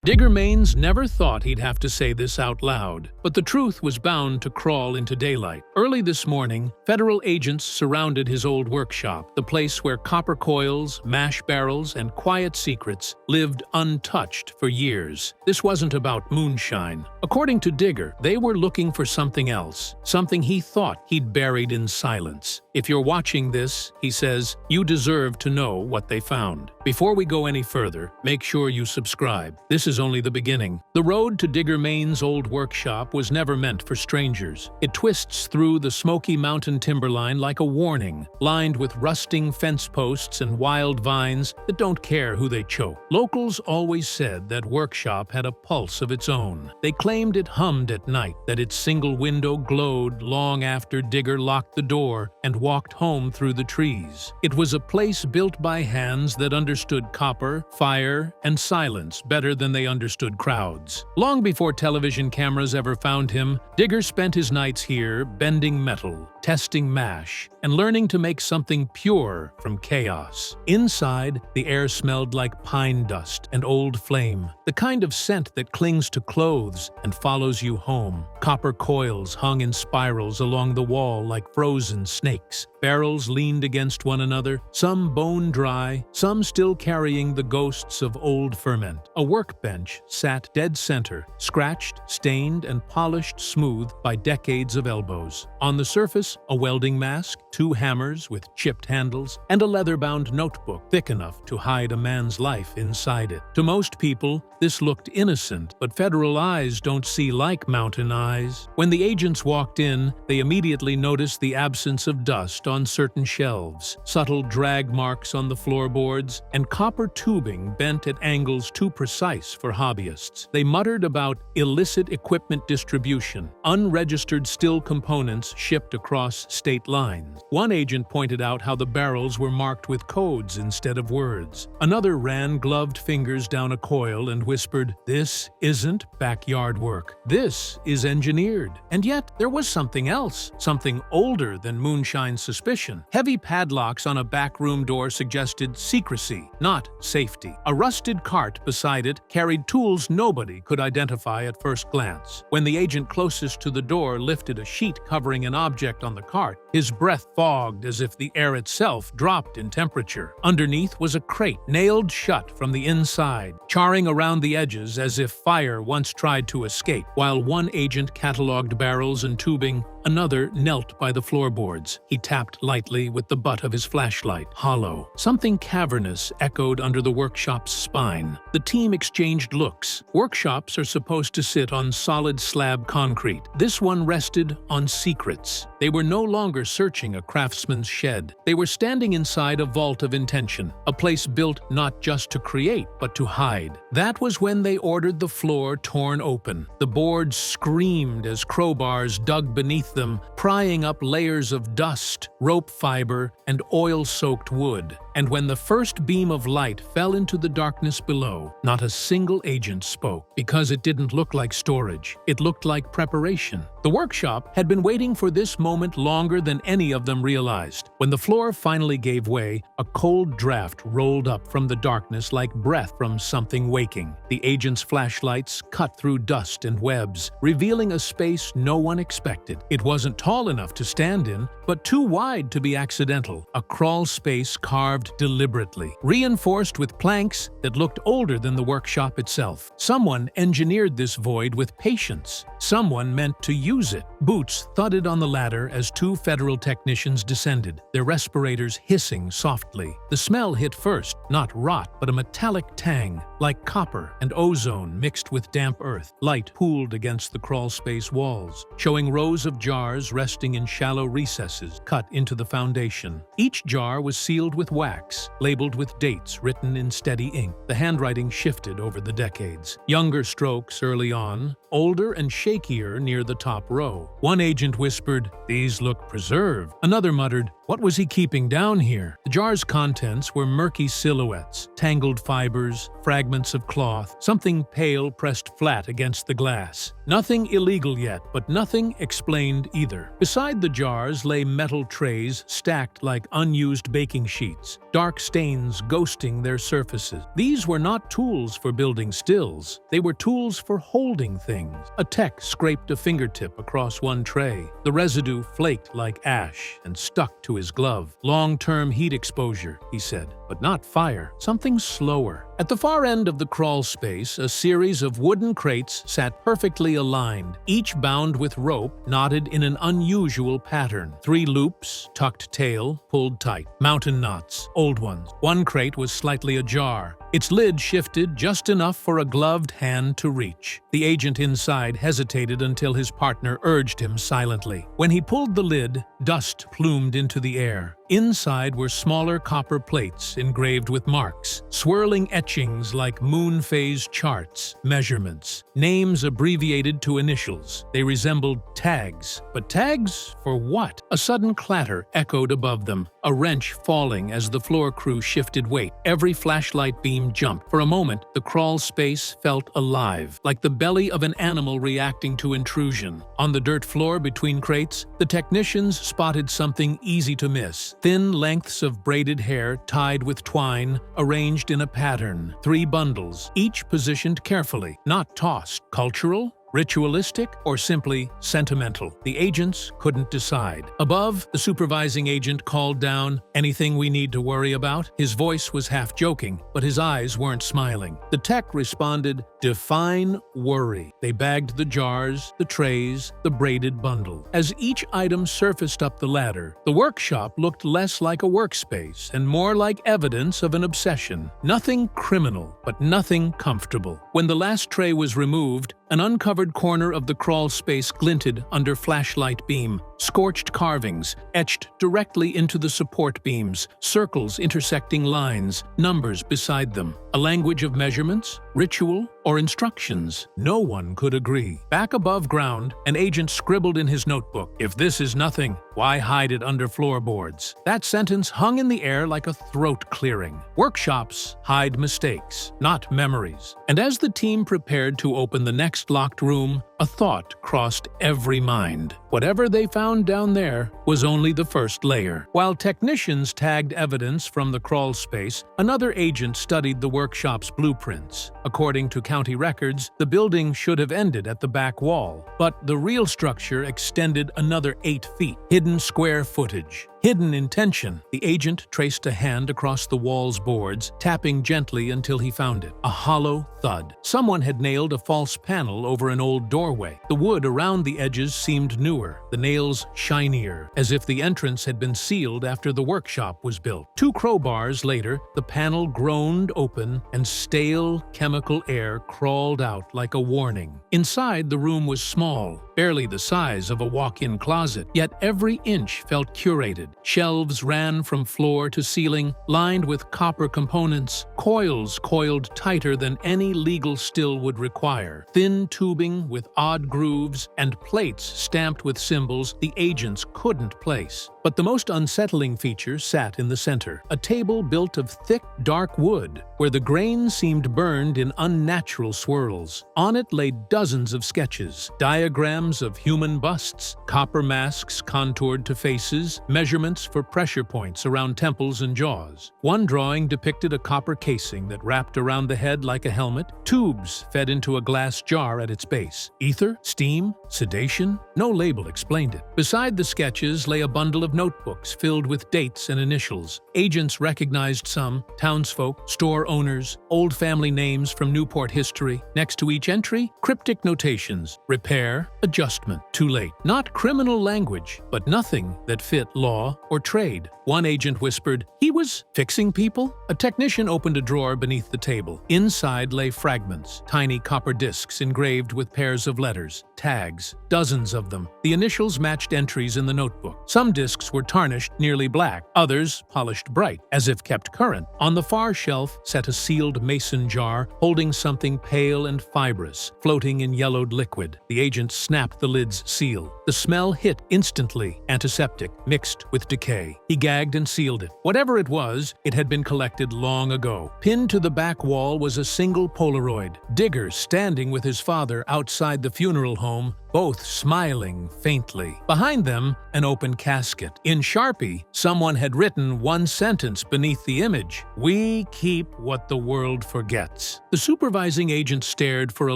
Digger Maines never thought he'd have to say this out loud, but the truth was bound to crawl into daylight. Early this morning, federal agents surrounded his old workshop, the place where copper coils, mash barrels, and quiet secrets lived untouched for years. This wasn't about moonshine. According to Digger, they were looking for something else, something he thought he'd buried in silence. "If you're watching this," he says, "you deserve to know what they found." Before we go any further, make sure you subscribe. This is only the beginning. The road to Digger Maine's old workshop was never meant for strangers. It twists through the Smoky Mountain timberline like a warning, lined with rusting fence posts and wild vines that don't care who they choke. Locals always said that workshop had a pulse of its own. They claimed it hummed at night, that its single window glowed long after Digger locked the door and walked home through the trees. It was a place built by hands that understood copper, fire, and silence better than they understood crowds. Long before television cameras ever found him, Digger spent his nights here bending metal, testing mash, and learning to make something pure from chaos. Inside, the air smelled like pine dust and old flame, the kind of scent that clings to clothes and follows you home. Copper coils hung in spirals along the wall like frozen snakes. Barrels leaned against one another, some bone dry, some still carrying the ghosts of old ferment. A workbench sat dead center, scratched, stained, and polished smooth by decades of elbows. On the surface, a welding mask, two hammers with chipped handles, and a leather-bound notebook thick enough to hide a man's life inside it. To most people, this looked innocent, but federal eyes don't see like mountain eyes. When the agents walked in, they immediately noticed the absence of dust on certain shelves, subtle drag marks on the floorboards, and copper tubing bent at angles too precise for hobbyists. They muttered about illicit equipment distribution, unregistered steel components shipped across state lines. One agent pointed out how the barrels were marked with codes instead of words. Another ran gloved fingers down a coil and whispered, "This isn't backyard work. This is engineered." And yet, there was something else, something older than moonshine's suspicion. Heavy padlocks on a backroom door suggested secrecy, not safety. A rusted cart beside it carried tools nobody could identify at first glance. When the agent closest to the door lifted a sheet covering an object on the cart, his breath fogged as if the air itself dropped in temperature. Underneath was a crate, nailed shut from the inside, charring around the edges as if fire once tried to escape. While one agent cataloged barrels and tubing, another knelt by the floorboards. He tapped lightly with the butt of his flashlight. Hollow. Something cavernous echoed under the workshop's spine. The team exchanged looks. Workshops are supposed to sit on solid slab concrete. This one rested on secrets. They were no longer searching a craftsman's shed. They were standing inside a vault of intention, a place built not just to create, but to hide. That was when they ordered the floor torn open. The boards screamed as crowbars dug beneath them, prying up layers of dust, rope fiber, and oil-soaked wood. And when the first beam of light fell into the darkness below, not a single agent spoke, because it didn't look like storage. It looked like preparation. The workshop had been waiting for this moment longer than any of them realized. When the floor finally gave way, a cold draft rolled up from the darkness like breath from something waking. The agents' flashlights cut through dust and webs, revealing a space no one expected. It wasn't tall enough to stand in, but too wide to be accidental. A crawl space carved deliberately, reinforced with planks that looked older than the workshop itself. Someone engineered this void with patience. Someone meant to use it. Boots thudded on the ladder as two federal technicians descended, their respirators hissing softly. The smell hit first, not rot, but a metallic tang, like copper and ozone mixed with damp earth. Light pooled against the crawl space walls, showing rows of jars resting in shallow recesses cut into the foundation. Each jar was sealed with wax, labeled with dates written in steady ink. The handwriting shifted over the decades. Younger strokes early on, older and shakier near the top row. One agent whispered, "These look preserved." Another muttered, What was he keeping down here? The jar's contents were murky silhouettes, tangled fibers, fragments of cloth, something pale pressed flat against the glass. Nothing illegal yet, but nothing explained either. Beside the jars lay metal trays stacked like unused baking sheets, dark stains ghosting their surfaces. These were not tools for building stills. They were tools for holding things. A tech scraped a fingertip across one tray. The residue flaked like ash and stuck to his glove. Long-term heat exposure, he said, but not fire. Something slower. At the far end of the crawl space, a series of wooden crates sat perfectly aligned, each bound with rope knotted in an unusual pattern. 3 loops, tucked tail, pulled tight. Mountain knots, old ones. One crate was slightly ajar. Its lid shifted just enough for a gloved hand to reach. The agent inside hesitated until his partner urged him silently. When he pulled the lid, dust plumed into the air. Inside were smaller copper plates engraved with marks, swirling etchings like moon phase charts, measurements, names abbreviated to initials. They resembled tags. But tags for what? A sudden clatter echoed above them, a wrench falling as the floor crew shifted weight. Every flashlight beam jumped. For a moment, the crawl space felt alive, like the belly of an animal reacting to intrusion. On the dirt floor between crates, the technicians spotted something easy to miss. Thin lengths of braided hair tied with twine, arranged in a pattern. 3 bundles, each positioned carefully, not tossed. Cultural? Ritualistic, or simply sentimental? The agents couldn't decide. Above, the supervising agent called down, "Anything we need to worry about?" His voice was half joking, but his eyes weren't smiling. The tech responded, "Define worry." They bagged the jars, the trays, the braided bundle. As each item surfaced up the ladder, the workshop looked less like a workspace and more like evidence of an obsession. Nothing criminal, but nothing comfortable. When the last tray was removed, an uncovered corner of the crawl space glinted under flashlight beam. Scorched carvings etched directly into the support beams, circles intersecting lines, numbers beside them. A language of measurements, ritual, or instructions? No one could agree. Back above ground, an agent scribbled in his notebook, "If this is nothing, why hide it under floorboards?" That sentence hung in the air like a throat clearing. Workshops hide mistakes, not memories. And as the team prepared to open the next locked room, a thought crossed every mind. Whatever they found down there was only the first layer. While technicians tagged evidence from the crawl space, another agent studied the workshop's blueprints. According to county records, the building should have ended at the back wall, but the real structure extended another 8 feet. Hidden square footage. Hidden intention. The agent traced a hand across the wall's boards, tapping gently until he found it. A hollow thud. Someone had nailed a false panel over an old doorway. The wood around the edges seemed newer, the nails shinier, as if the entrance had been sealed after the workshop was built. 2 crowbars later, the panel groaned open and stale chemical air crawled out like a warning. Inside, the room was small, barely the size of a walk-in closet, yet every inch felt curated. Shelves ran from floor to ceiling, lined with copper components, coils coiled tighter than any legal still would require, thin tubing with odd grooves, and plates stamped with symbols the agents couldn't place. But the most unsettling feature sat in the center, a table built of thick, dark wood, where the grain seemed burned in unnatural swirls. On it lay dozens of sketches, diagrams of human busts, copper masks contoured to faces, measurements for pressure points around temples and jaws. One drawing depicted a copper casing that wrapped around the head like a helmet. Tubes fed into a glass jar at its base. Ether? Steam? Sedation? No label explained it. Beside the sketches lay a bundle of notebooks filled with dates and initials. Agents recognized some, townsfolk, store owners, old family names from Newport history. Next to each entry, cryptic notations. Repair, adjustment, too late. Not criminal language, but nothing that fit law or trade. One agent whispered, "He was fixing people?" A technician opened a drawer beneath the table. Inside lay fragments, tiny copper discs engraved with pairs of letters, tags, dozens of them. The initials matched entries in the notebook. Some discs were tarnished nearly black, others polished bright, as if kept current. On the far shelf sat a sealed mason jar holding something pale and fibrous, floating in yellowed liquid. The agent snapped the lid's seal. The smell hit instantly, antiseptic, mixed with decay. He gagged and sealed it. Whatever it was, it had been collected long ago. Pinned to the back wall was a single Polaroid. Digger standing with his father outside the funeral home, both smiling faintly. Behind them, an open casket. In Sharpie, someone had written one sentence beneath the image: "We keep what the world forgets." The supervising agent stared for a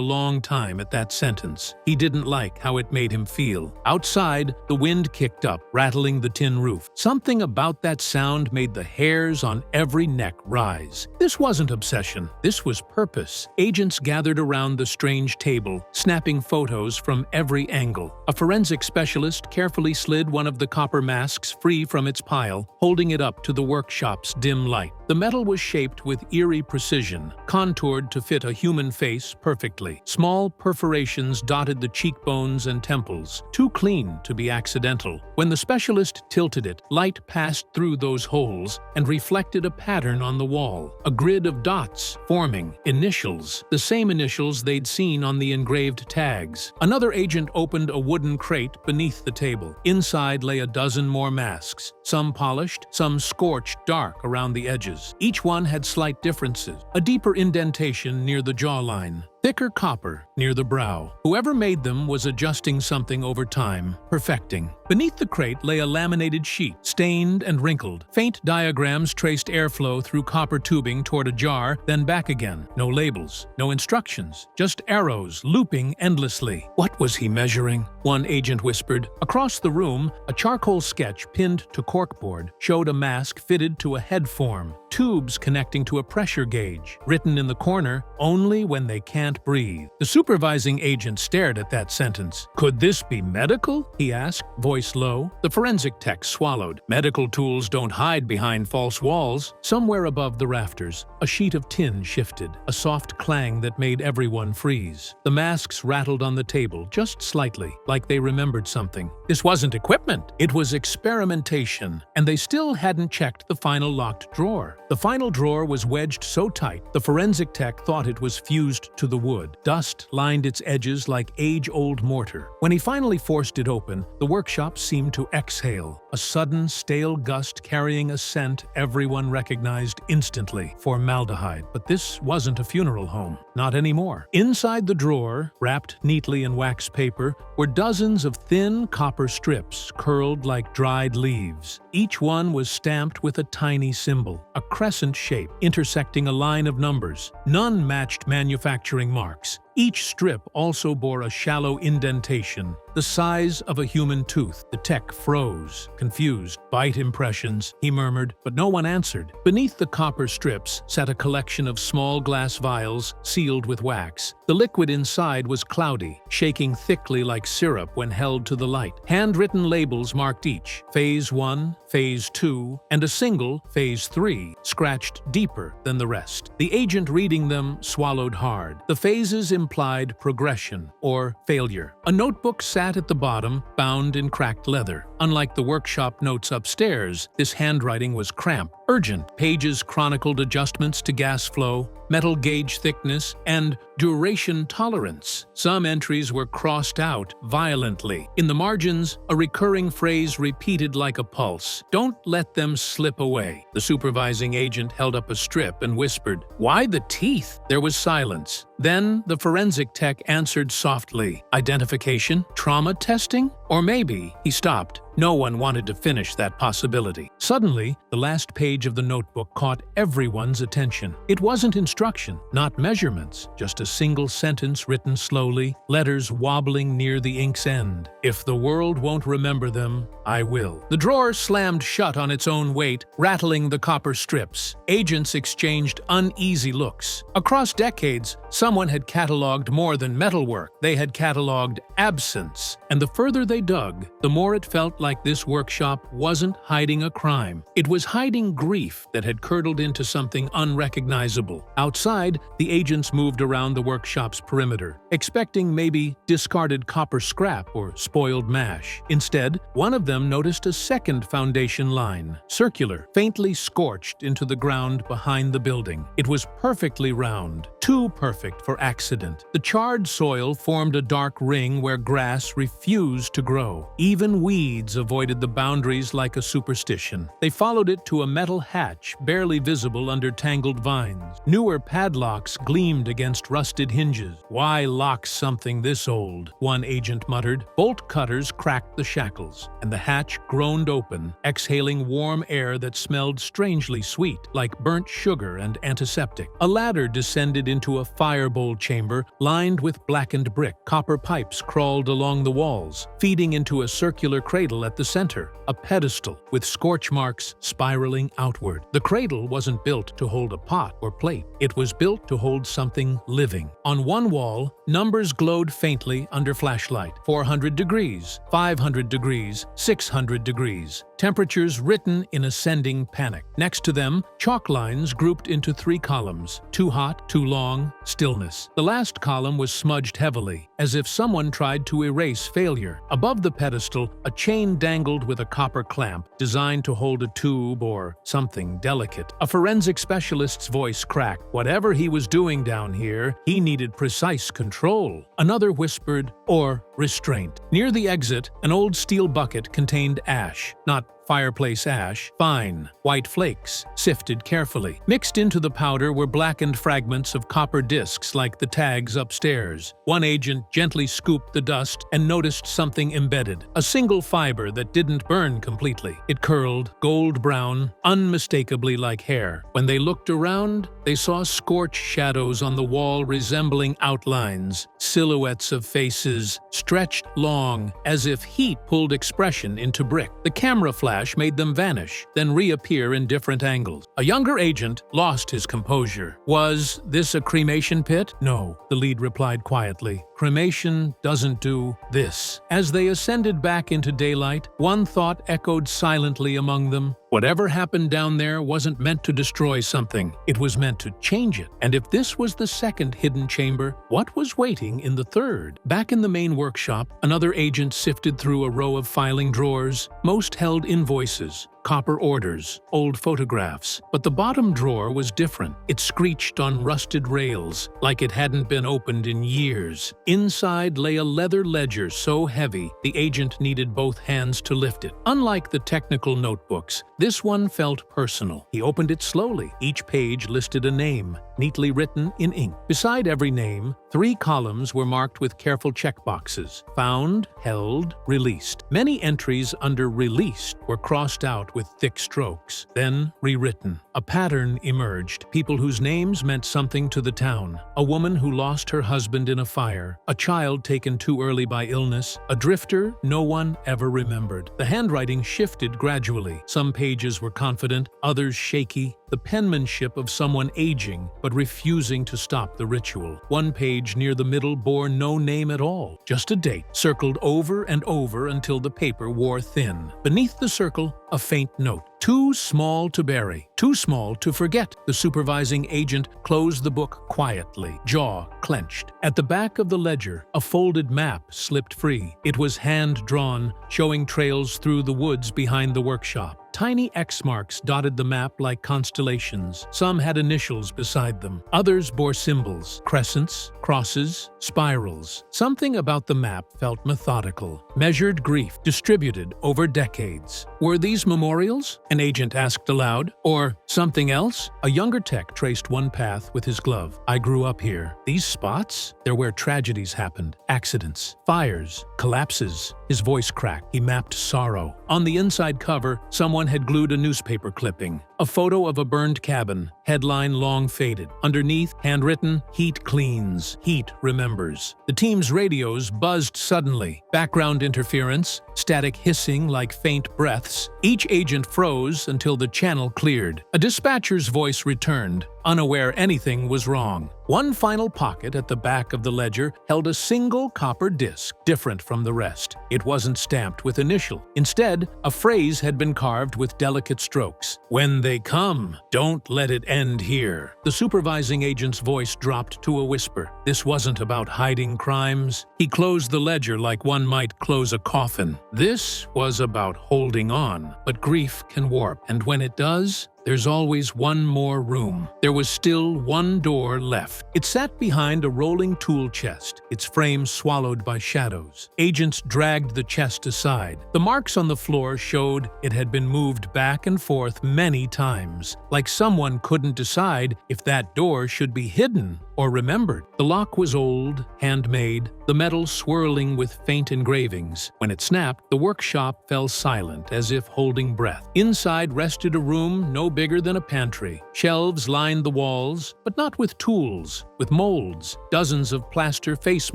long time at that sentence. He didn't like how it made him feel. Outside, the wind kicked up, rattling the tin roof. Something about that sound made the hairs on every neck rise. This wasn't obsession. This was purpose. Agents gathered around the strange table, snapping photos from every angle. A forensic specialist carefully slid one of the copper masks free from its pile, holding it up to the workshop's dim light. The metal was shaped with eerie precision, contoured to fit a human face perfectly. Small perforations dotted the cheekbones and temples, too clean to be accidental. When the specialist tilted it, light passed through those holes and reflected a pattern on the wall. A grid of dots forming, initials, the same initials they'd seen on the engraved tags. Another agent opened a wooden crate beneath the table. Inside lay a dozen more masks, some polished, some scorched dark around the edges. Each one had slight differences: a deeper indentation near the jawline, thicker copper near the brow. Whoever made them was adjusting something over time, perfecting. Beneath the crate lay a laminated sheet, stained and wrinkled. Faint diagrams traced airflow through copper tubing toward a jar, then back again. No labels, no instructions, just arrows looping endlessly. What was he measuring? One agent whispered. Across the room, a charcoal sketch pinned to corkboard showed a mask fitted to a head form, tubes connecting to a pressure gauge. Written in the corner, "Only when they can't breathe." The supervising agent stared at that sentence. "Could this be medical?" he asked, voice low. The forensic tech swallowed. "Medical tools don't hide behind false walls." Somewhere above the rafters, a sheet of tin shifted, a soft clang that made everyone freeze. The masks rattled on the table, just slightly, like they remembered something. This wasn't equipment, it was experimentation, and they still hadn't checked the final locked drawer. The final drawer was wedged so tight, the forensic tech thought it was fused to the wood. Dust lined its edges like age-old mortar. When he finally forced it open, the workshop seemed to exhale, a sudden, stale gust carrying a scent everyone recognized instantly: formaldehyde. But this wasn't a funeral home. Not anymore. Inside the drawer, wrapped neatly in wax paper, were dozens of thin copper strips curled like dried leaves. Each one was stamped with a tiny symbol, a crescent shape intersecting a line of numbers. None matched manufacturing marks. Each strip also bore a shallow indentation, the size of a human tooth. The tech froze, confused. "Bite impressions," he murmured, but no one answered. Beneath the copper strips sat a collection of small glass vials sealed with wax. The liquid inside was cloudy, shaking thickly like syrup when held to the light. Handwritten labels marked each: Phase 1, Phase 2, and a single, Phase 3, scratched deeper than the rest. The agent reading them swallowed hard. The phases implied progression or failure. A notebook sat at the bottom, bound in cracked leather. Unlike the workshop notes upstairs, this handwriting was cramped, urgent. Pages chronicled adjustments to gas flow, metal gauge thickness, and duration tolerance. Some entries were crossed out violently. In the margins, a recurring phrase repeated like a pulse: "Don't let them slip away." The supervising agent held up a strip and whispered, "Why the teeth?" There was silence. Then the forensic tech answered softly, "Identification? Trauma testing? Or maybe," he stopped. No one wanted to finish that possibility. Suddenly, the last page of the notebook caught everyone's attention. It wasn't instruction, not measurements, just a single sentence written slowly, letters wobbling near the ink's end. "If the world won't remember them, I will." The drawer slammed shut on its own weight, rattling the copper strips. Agents exchanged uneasy looks. Across decades, someone had cataloged more than metalwork. They had cataloged absence. And the further they dug, the more it felt like this workshop wasn't hiding a crime. It was hiding grief that had curdled into something unrecognizable. Outside, the agents moved around the workshop's perimeter, expecting maybe discarded copper scrap or spoiled mash. Instead, one of them noticed a second foundation line, circular, faintly scorched into the ground behind the building. It was perfectly round, too perfect for accident. The charred soil formed a dark ring where grass refused to grow. grow. Even weeds avoided the boundaries like a superstition. They followed it to a metal hatch barely visible under tangled vines. Newer padlocks gleamed against rusted hinges. "Why lock something this old?" one agent muttered. Bolt cutters cracked the shackles, and the hatch groaned open, exhaling warm air that smelled strangely sweet, like burnt sugar and antiseptic. A ladder descended into a firebowl chamber lined with blackened brick. Copper pipes crawled along the walls, feeding into a circular cradle at the center, a pedestal with scorch marks spiraling outward. The cradle wasn't built to hold a pot or plate. It was built to hold something living. On one wall, numbers glowed faintly under flashlight. 400 degrees, 500 degrees, 600 degrees. Temperatures written in ascending panic. Next to them, chalk lines grouped into 3 columns. Too hot, too long, stillness. The last column was smudged heavily, as if someone tried to erase failure. Above the pedestal, a chain dangled with a copper clamp, designed to hold a tube or something delicate. A forensic specialist's voice cracked. Whatever he was doing down here, he needed precise control. Another whispered, or restraint. Near the exit, an old steel bucket contained ash, not fireplace ash, fine, white flakes, sifted carefully. Mixed into the powder were blackened fragments of copper discs like the tags upstairs. One agent gently scooped the dust and noticed something embedded, a single fiber that didn't burn completely. It curled, gold-brown, unmistakably like hair. When they looked around, they saw scorched shadows on the wall resembling outlines, silhouettes of faces, stretched long, as if heat pulled expression into brick. The camera flash made them vanish, then reappear in different angles. A younger agent lost his composure. "Was this a cremation pit?" "No," the lead replied quietly. "Cremation doesn't do this." As they ascended back into daylight, one thought echoed silently among them. Whatever happened down there wasn't meant to destroy something. It was meant to change it. And if this was the second hidden chamber, what was waiting in the third? Back in the main workshop, another agent sifted through a row of filing drawers. Most held invoices, copper orders, old photographs. But the bottom drawer was different. It screeched on rusted rails, like it hadn't been opened in years. Inside lay a leather ledger so heavy, the agent needed both hands to lift it. Unlike the technical notebooks, this one felt personal. He opened it slowly. Each page listed a name, neatly written in ink. Beside every name, 3 columns were marked with careful checkboxes: found, held, released. Many entries under released were crossed out with thick strokes, then rewritten. A pattern emerged: people whose names meant something to the town. A woman who lost her husband in a fire, a child taken too early by illness, a drifter no one ever remembered. The handwriting shifted gradually. Some pages were confident, others shaky, the penmanship of someone aging but refusing to stop the ritual. One page near the middle bore no name at all, just a date, circled over and over until the paper wore thin. Beneath the circle, a faint note: too small to bury, too small to forget. The supervising agent closed the book quietly, jaw clenched. At the back of the ledger, a folded map slipped free. It was hand-drawn, showing trails through the woods behind the workshop. Tiny X marks dotted the map like constellations. Some had initials beside them. Others bore symbols: crescents, crosses, spirals. Something about the map felt methodical. Measured grief, distributed over decades. Were these memorials? An agent asked aloud. Or something else? A younger tech traced one path with his glove. "I grew up here. These spots? They're where tragedies happened. Accidents, fires, collapses." His voice cracked. He mapped sorrow. On the inside cover, someone had glued a newspaper clipping. A photo of a burned cabin, headline long faded. Underneath, handwritten, "Heat cleans, heat remembers." The team's radios buzzed suddenly. Background interference, static hissing like faint breaths. Each agent froze until the channel cleared. A dispatcher's voice returned, unaware anything was wrong. One final pocket at the back of the ledger held a single copper disc, different from the rest. It wasn't stamped with initial. Instead, a phrase had been carved with delicate strokes: "When they come, don't let it end here." The supervising agent's voice dropped to a whisper. This wasn't about hiding crimes. He closed the ledger like one might close a coffin. This was about holding on. But grief can warp, and when it does, There's always one more room. There was still one door left. It sat behind a rolling tool chest, its frame swallowed by shadows. Agents dragged the chest aside. The marks on the floor showed it had been moved back and forth many times, like someone couldn't decide if that door should be hidden or remembered. The lock was old, handmade, the metal swirling with faint engravings. When it snapped, the workshop fell silent, as if holding breath. Inside rested a room no bigger than a pantry. Shelves lined the walls, but not with tools, with molds, dozens of plaster face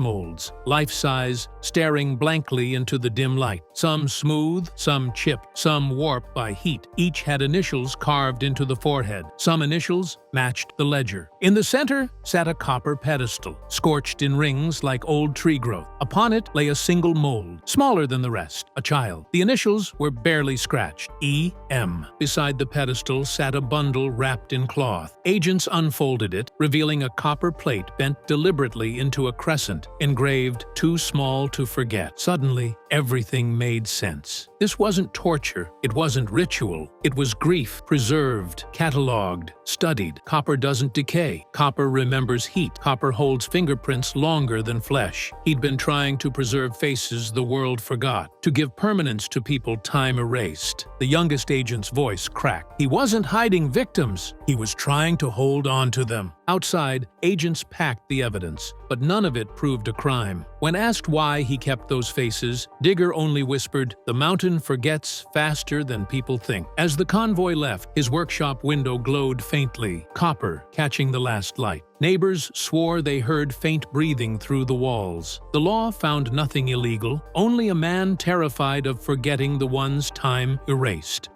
molds, life-size, staring blankly into the dim light. Some smooth, some chipped, some warped by heat. Each had initials carved into the forehead. Some initials matched the ledger. In the center sat a copper pedestal, scorched in rings like old tree growth. Upon it lay a single mold, smaller than the rest, a child. The initials were barely scratched. E.M. Beside the pedestal sat a bundle wrapped in cloth. Agents unfolded it, revealing a copper plate bent deliberately into a crescent, engraved "Too small to forget." Suddenly, everything made sense. This wasn't torture. It wasn't ritual. It was grief, preserved, catalogued, studied. Copper doesn't decay. Copper remembers heat. Copper holds fingerprints longer than flesh. He'd been trying to preserve faces the world forgot, to give permanence to people time erased. The youngest agent's voice cracked. He wasn't hiding victims. He was trying to hold on to them. Outside, agents packed the evidence, but none of it proved a crime. When asked why he kept those faces, Digger only whispered, "The mountain forgets faster than people think." As the convoy left, his workshop window glowed faintly, copper catching the last light. Neighbors swore they heard faint breathing through the walls. The law found nothing illegal, only a man terrified of forgetting the ones time erased.